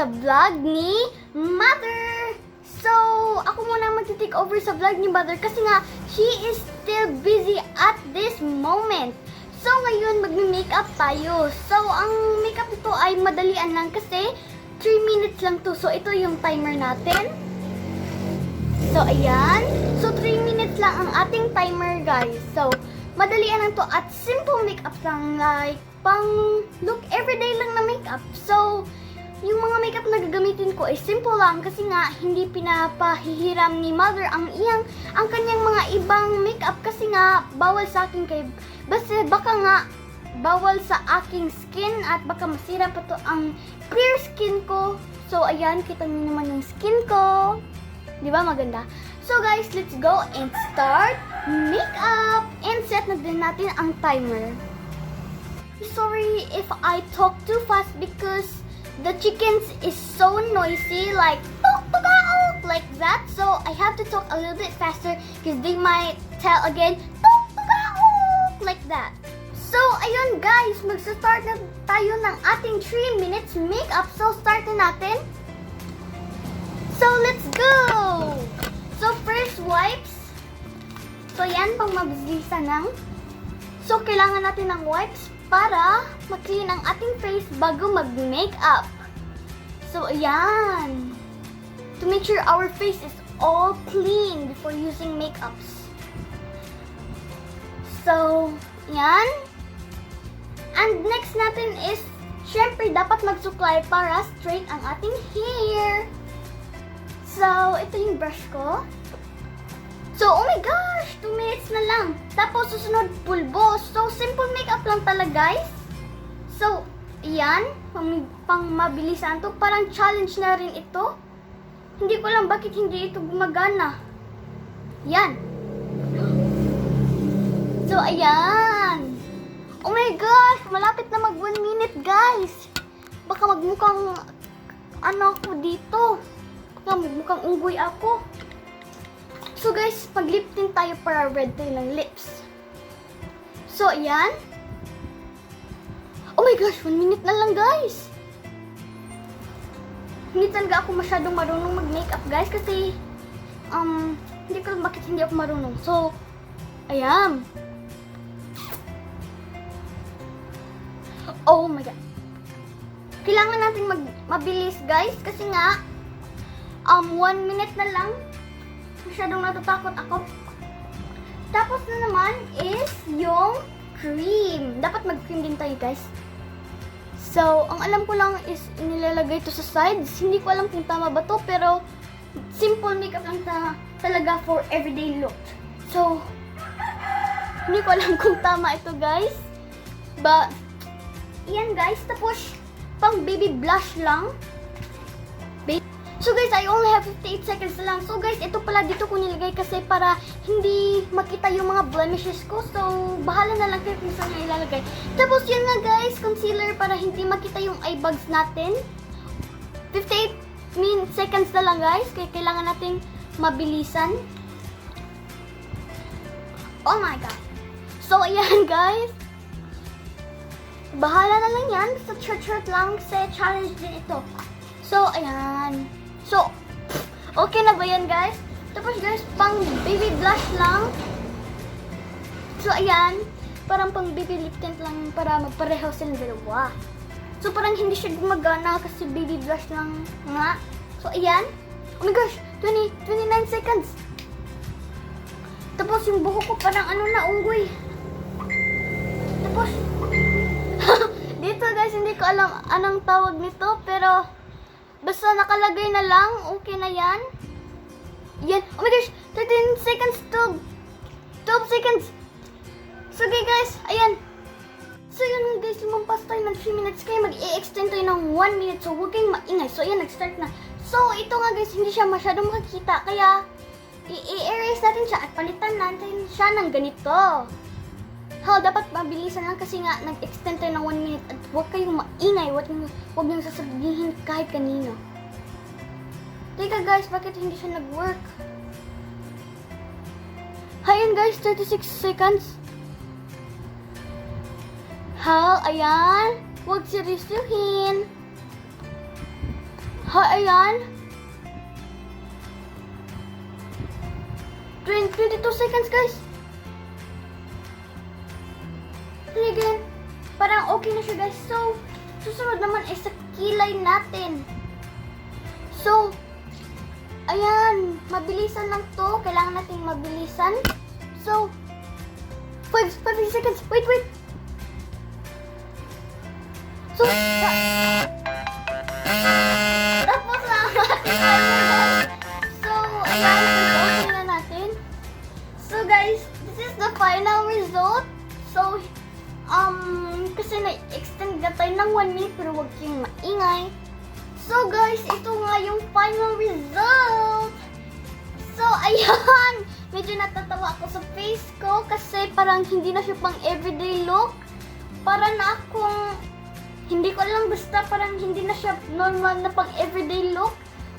sa vlog ni Mother. So, ako muna mag-take over sa vlog ni Mother kasi nga, she is still busy at this moment. So, ngayon magme-makeup tayo. So, ang makeup nito ay madalian lang kasi 3 minutes lang to. So, ito yung timer natin. So, ayan. So, 3 minutes lang ang ating timer, guys. So, madalian lang to at simple makeup lang, like pang look everyday lang na makeup. So, yung mga makeup na gagamitin ko ay simple lang kasi nga hindi pinapahihiram ni Mother ang kanyang mga ibang makeup kasi nga bawal sa akin baka nga bawal sa aking skin at baka masira pa to ang clear skin ko. So, ayan, kita niyo naman yung skin ko. Di ba maganda? So guys, let's go and start makeup. And set na din natin ang timer. Sorry if I talk too fast because the chickens is so noisy, like like that. So I have to talk a little bit faster because they might tell again like that. So ayun guys, magsa-start na tayo ng ating 3 minutes makeup. So start na natin. So let's go! So first wipes. So yan, pang mabilisan lang. So kailangan natin ng wipes para ma-clean ang ating face bago mag-makeup. So ayan. To make sure our face is all clean before using makeups. So, yan. And next natin is, syempre dapat magsuklay para straight ang ating hair. So, ito yung brush ko. So, oh my gosh! 2 minutes na lang. Tapos, susunod, pulbo. So, simple makeup lang talaga, guys. So, yan. Pang mabilisan to. Parang challenge na rin ito. Hindi ko alam bakit hindi ito gumagana. Yan. So, ayan. Oh my gosh! Malapit na mag 1 minute, guys. Baka magmukhang ano ako dito. Mukhang unggoy ako. So guys, pag-lip tint tayo para red tayo ng lips. So, ayan. Oh my gosh, 1 minute na lang guys. Hindi talaga ako masyadong marunong mag-makeup guys kasi hindi ko alam bakit hindi ako marunong. So, ayan. Oh my god. Kailangan natin mabilis guys kasi nga 1 minute na lang. Masyadong natatakot ako. Tapos na naman is yung cream. Dapat mag-cream din tayo, guys. So, ang alam ko lang is inilalagay ito sa sides. Hindi ko alam kung tama ba to, pero simple makeup lang talaga for everyday look. So, hindi ko alam kung tama ito, guys. But, yan, guys. Tapos, pang baby blush lang. So guys, I only have 58 seconds lang. So guys, ito pala dito ko nilagay kasi para hindi makita yung mga blemishes ko. So, bahala na lang kayo kung saan nyo ilalagay. Tapos yun nga guys, concealer para hindi makita yung eye bags natin. 58 seconds na lang guys. Kaya kailangan natin mabilisan. Oh my god. So ayan guys. Bahala na lang yan. Basta short lang kasi challenge din ito. So ayan. So, okay na ba yan guys? Tapos guys, pang baby blush lang. So, ayan. Parang pang baby lip tint lang para magpareho silang dalawa. So, parang hindi siya gumagana kasi baby blush lang nga. So, ayan. Oh my gosh, 29 seconds. Tapos, yung buhok ko parang ano na, unggoy. Tapos, dito guys, hindi ko alam anong tawag nito, pero basta nakalagay na lang, okay na yan. Yan. Oh my gosh, 13 seconds, 12 seconds. So okay guys, ayan. So yun guys, lumampas tayo ng 3 minutes kaya mag-i-extend tayo ng 1 minute. So huwag kayong maingay. So ayan, nag-start na. So ito nga guys, hindi siya masyadong makikita. Kaya i-erase natin siya at palitan natin siya ng ganito. Dapat mabilisan lang kasi nga nag-extend tayo ng 1 minute at huwag kayong maingay, huwag niyong sasabihin kahit kanino. Teka guys, bakit hindi siya nag-work? Ayan guys, 36 seconds. Ayan. Huwag seryosuhin. Ayan. 22 seconds, guys. Again, parang okay na siya, guys. So, susunod naman ay sa kilay natin. So, ayan, mabilisan lang to. Kailangan nating mabilisan. So, 5 seconds. Wait. So, tapos na ang ating timer. So, ayan, okay na natin. So, guys, this is the final result. So, kasi na-extend na tayo ng 1 minute pero huwag kayong maingay. So, guys, ito nga yung final result. So, ayan. Medyo natatawa ako sa face ko kasi parang hindi na siya pang everyday look. Para na akong, hindi ko alam, basta parang hindi na siya normal na pang everyday look.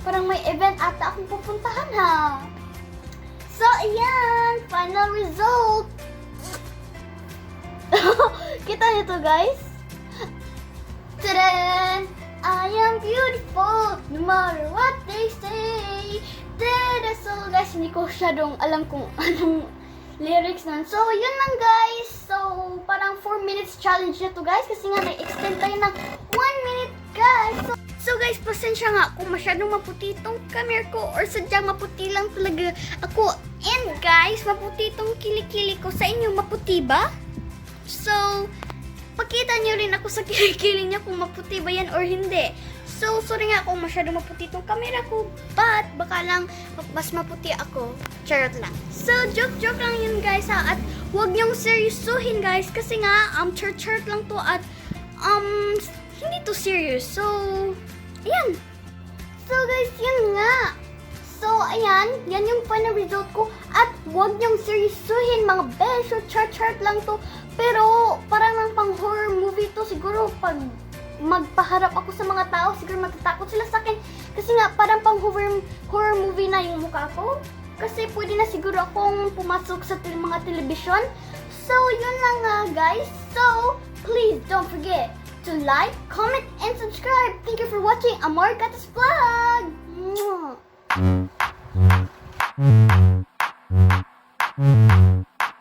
Parang may event ata akong pupuntahan, ha. So, ayan. Final result. Kita niyo to, guys? Tadaan! I am beautiful, no matter what they say. Tada! So, guys, hindi ko masyadong alam kung anong lyrics nun. So, yun lang, guys. So, parang 4 minutes challenge na to, guys. Kasi nga, na-extend tayo ng 1 minute, guys. So, guys, pasensya nga kung masyadong maputi itong camera ko or sadyang maputi lang talaga ako. And, guys, maputi itong kilikili ko. Sa inyo, maputi ba? So, pakita nyo rin ako sa kilikili niya kung maputi ba yan or hindi. So, sorry nga kung masyadong maputi itong camera ko, but baka lang mas maputi ako. Charot lang. So, joke lang yun, guys, ha. At huwag niyong seryosuhin, guys, kasi nga, charot lang to at, hindi to serious. So, ayan. So, guys, yun nga. So, ayan, yan yung final result ko. At huwag niyong seryosuhin, mga beso, chart lang to. Pero, parang ng pang horror movie to. Siguro, pag magpaharap ako sa mga tao, siguro matatakot sila sa akin. Kasi nga, parang pang horror movie na yung mukha ko. Kasi pwede na siguro akong pumasok sa mga telebisyon. So, yun lang nga, guys. So, please don't forget to like, comment, and subscribe. Thank you for watching Amor Gatas Vlog! Mwah!